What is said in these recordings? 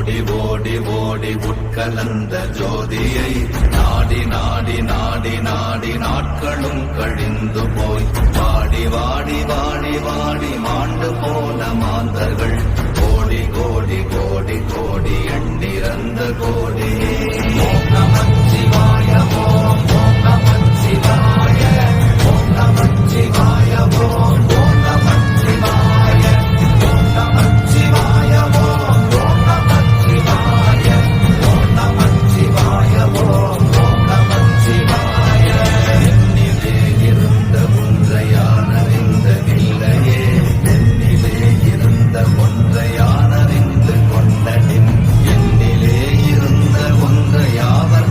ஓடி ஓடி ஓடி உட்கலந்த ஜோதியை நாடி நாடி நாடி நாடி நாட்களும் கழிந்து போய் வாடி வாடி வாடி வாடி மாண்டு போன மாந்தர்கள் கோடி கோடி கோடி கோடி எண்ணிறந்த கோடி. ஓம் நமச்சிவாய ஓம் ஓம் நமச்சிவாய ஓம் நமச்சிவாய ஓம் ஓம் நமச்சிவாய ஓம் நமச்சிவாய ஓம் ஓம் நமச்சிவாய ஓம் நமச்சிவாய ஓம் ஓம் நமச்சிவாய. என்னிலே இருந்த ஒன்றையானறிந்ததில்லையே என்னிலே இருந்த ஒன்றையானறிந்து கொண்டடின் என்னிலே இருந்த ஒன்றையாவர்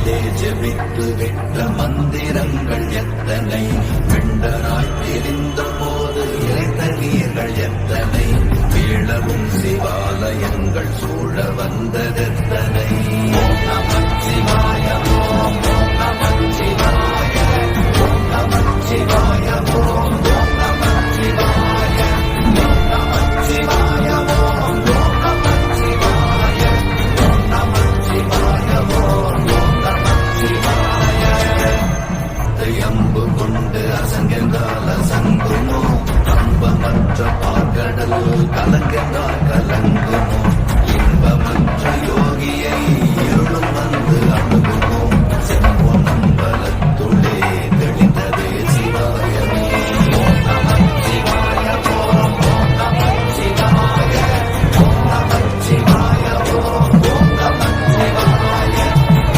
மனதிலே ஜெபித்து விட்ட மந்திரங்கள் எத்தனை, வெண்டராய் தெரிந்த போது இறைத்த நீர்கள் எத்தனை, வீழவும் சிவாலயங்கள் சூழ வந்ததெத்தனை. ஓம் நமச்சிவாய ஓம் ஓம் நமச்சிவாய ஓம் நமச்சிவாய ஓம் ஓம் நமச்சிவாய ஓம் நமச்சிவாய ஓம் ஓம் நமச்சிவாய ஓம் நமச்சிவாய ஓம் ஓம் நமச்சிவாய. அம்பு கொண்டு அசங்கென்றால் அசங்குமோ, அம்பமற்ற பார்க்கடல் கலங்கென்றால் கலங்குமோ, இன்பமற்ற யோகியை இருளும் வந்து அணுகுமோ, செம்பொன்னம்பலத்துளே தெளிந்ததே சிவாயமே. ஓம் நமச்சிவாய ஓம் ஓம் நமச்சிவாய ஓம் நமச்சிவாய ஓம் ஓம் நமச்சிவாய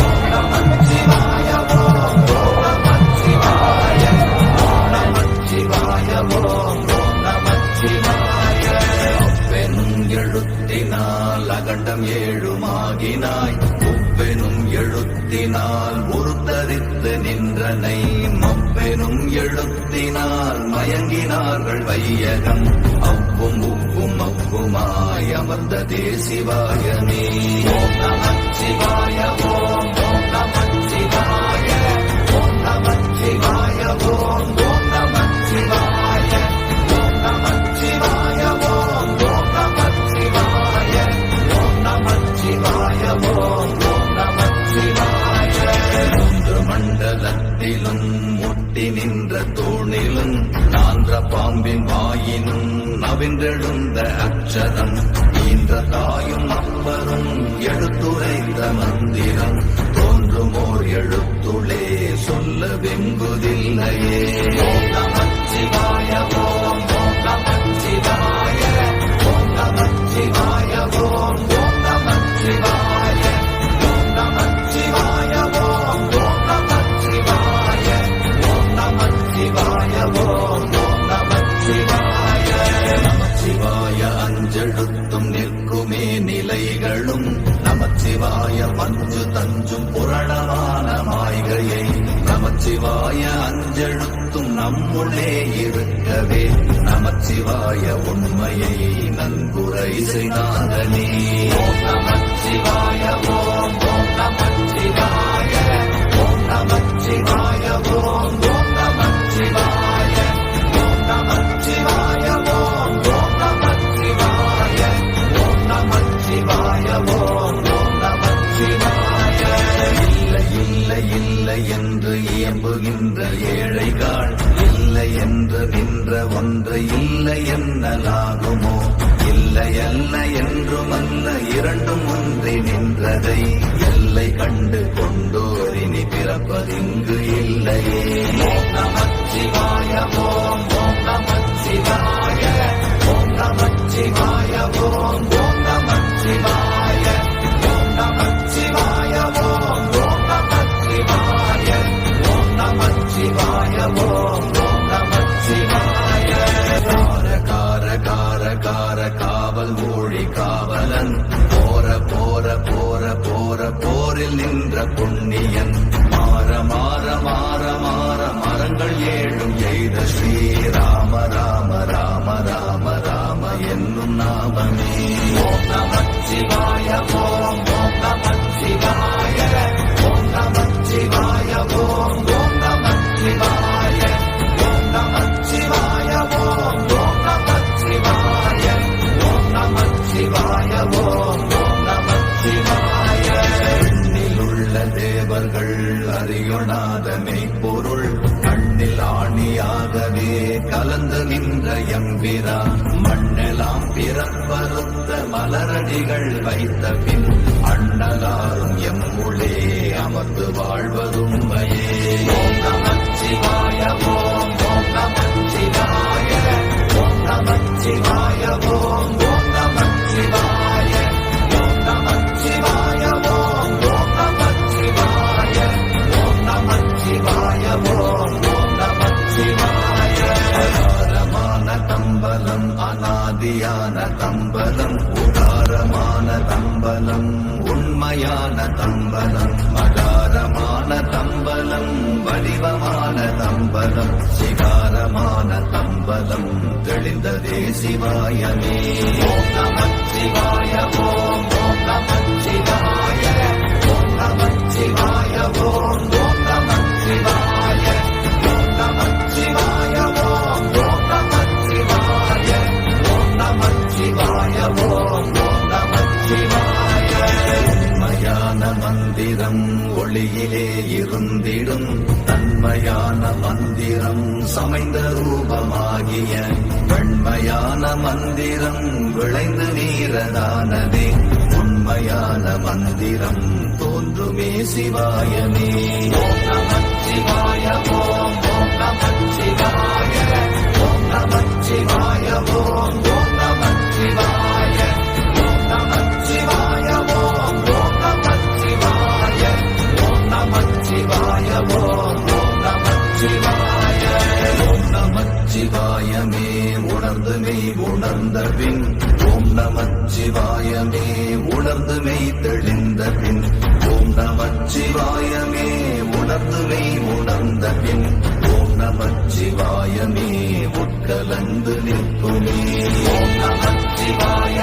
ஓம் நமச்சிவாய ஓம் ஓம் நமச்சிவாய ஓம் நமச்சிவாய ஓம் ஓம் நமச்சிவாய. ஒப்பெனும் எழுத்தினால் அகண்டம் ஏழுமாகினாய், உப்பெனும் எழுத்தினால் உருத்தரித்து நின்றனை, மொப்பெனும் எழுத்தினால் மயங்கினார்கள் வையகம், அவ்வும் உப்பும் அவ்வுமாய் அமர்ந்ததே சிவாயமே. ஓம் நமச்சிவாய ஓம் ஓம் நமச்சிவாய ஓம் நமச்சிவாய ஓம் ஓம் நமச்சிவாய ஓம் நமச்சிவாய ஓம் ஓம் நமச்சிவாய ஓம் நமச்சிவாய ஓம் ஓம் நமச்சிவாய. மூன்று மண்டலத்திலும் முட்டி நின்ற தூணிலும் நான்ற பாம்பின் வாயினும் நவின்றெழுந்த அக்ஷரம், ஈன்ற தாயும் அப்பரும் எடுத்துரைத்த மந்திரம், தோன்றுமோர் எழுத்துளே சொல்ல வெங்குதில்லையே. ஓம் நமச்சிவாய ஓம் ஓம் நமச்சிவாய ஓம் நமச்சிவாய ஓம் ஓம் நமச்சிவாய ஓம் நமச்சிவாய ஓம் ஓம் நமச்சிவாய ஓம் நமச்சிவாய ஓம் ஓம் நமச்சிவாய. நமச்சிவாய அஞ்செழுத்தும் நிற்குமே நிலைகளும், நமச்சிவாய மஞ்சு தஞ்சும் புரணமான மாய்கையை, நமச்சிவாய அஞ்செழுத்தும் நம்முள்ளே இருக்கவே, நமச்சிவாய உண்மையை நன்குரை செய்தாதனே. ஓம் நமச்சிவாய ஓம் ஓம் நமச்சிவாய ஓம் நமச்சிவாய ஓம் ஓம் நமச்சிவாய ஓம் நமச்சிவாய ஓம் ஓம் நமச்சிவாய ஓம் நமச்சிவாய ஓம் ஓம் நமச்சிவாய. இல்லை இல்லை இல்லை என்று இயம்புகின்ற ஏழைகள், இல்லை என்று நின்ற ஒன்று இல்லை என்னலாகுமோ, இல்லை அல்ல என்றுமல்ல இரண்டும் ஒன்றி நின்றதை, எல்லை கண்டு கொண்டோரினி பிறப்பதிங்கு இல்லையே. ஓம் நமச்சிவாய ஓம் ஓம் நமச்சிவாய ஓம் நமச்சிவாய ஓம் ஓம் நமச்சிவாய ஓம் நமச்சிவாய ஓம் ஓம் நமச்சிவாய ஓம் நமச்சிவாய ஓம் ஓம் நமச்சிவாய. கார கார கார கார காவல் மொழி காவலன், போர போர போர போர போரில் நின்ற புண்ணியன், மாற மாற மாற மாற மரங்கள் ஏழும் எய்த ஸ்ரீராம ராம ராம ராம ராம என்னும் நாமமே. ஓம் நமச்சிவாய ஓம் ஓம் நமச்சிவாய ஓம் நமச்சிவாய ஓம் ஓம் நமச்சிவாய ஓம் நமச்சிவாய ஓம் ஓம் நமச்சிவாய ஓம் நமச்சிவாய ஓம் ஓம் நமச்சிவாய. எண்ணிலுள்ள தேவர்கள் அறியொணாத மெய்ப்பொருள், கண்ணில் ஆணியாகவே கலந்து நின்ற எம்பிரா, மண்ணெல்லாம் பிறப்பறுத்த மலரடிகள் வைத்த பின், அண்ணலாரும் எம்முளே அமர்ந்து வாழ்வதுண்மையே. ஓம் நமச்சிவாய ஓம் ஓம் நமச்சிவாய ஓம் நமச்சிவாய ஓம் ஓம் நமச்சிவாய ஓம் நமச்சிவாய ஓம் ஓம் நமச்சிவாய ஓம் நமச்சிவாய ஓம் ஓம் நமச்சிவாய. அகாரமான தம்பலம் அநாதியான தம்பலம், உதாரமான தம்பலம் உண்மையான தம்பலம், மகாரமான அம்பலம் வடிவமான தம்பலம் சிகாரமான தம்பலம் தெளிந்ததே சிவாயமே. ஓம் நமச்சிவாய ஓம் ஓம் நமச்சிவாய ஓம் நமச்சிவாய ஓம் ஓம் நமச்சிவாய ஓம் நமச்சிவாய ஓம் ஓம் நமச்சிவாய ஓம் நமச்சிவாய ஓம் ஓம் நமச்சிவாய. உண்மையான மந்திரம் ஒளியிலே இருந்திடும் தன்மையான மந்திரம் சமைந்த ரூபமாகிய வெண்மையான மந்திரம் விளைந்து நீரதானதே. உண்மையான மந்திரம் தோன்றுமே சிவாயமே. ஓம் நமச்சிவாய ஓம் ஓம் நமச்சிவாய ஓம் நமச்சிவாய ஓம் ஓம் நமச்சிவாய ஓம் நமச்சிவாய ஓம் ஓம் நமச்சிவாய ஓம் நமச்சிவாய ஓம் ஓம் நமச்சிவாய. ஓம் நமச்சிவாயமே உணர்ந்து மெய் உணர்ந்த பின் ஓம் நமச்சிவாயமே உணர்ந்து மெய் தெளிந்த பின் ஓம் நமச்சிவாயமே உணர்ந்து மெய் உணர்ந்த பின் ஓம் நமச்சிவாயமே உட்கலந்து நிற்குமே. ஓம் நமச்சிவாய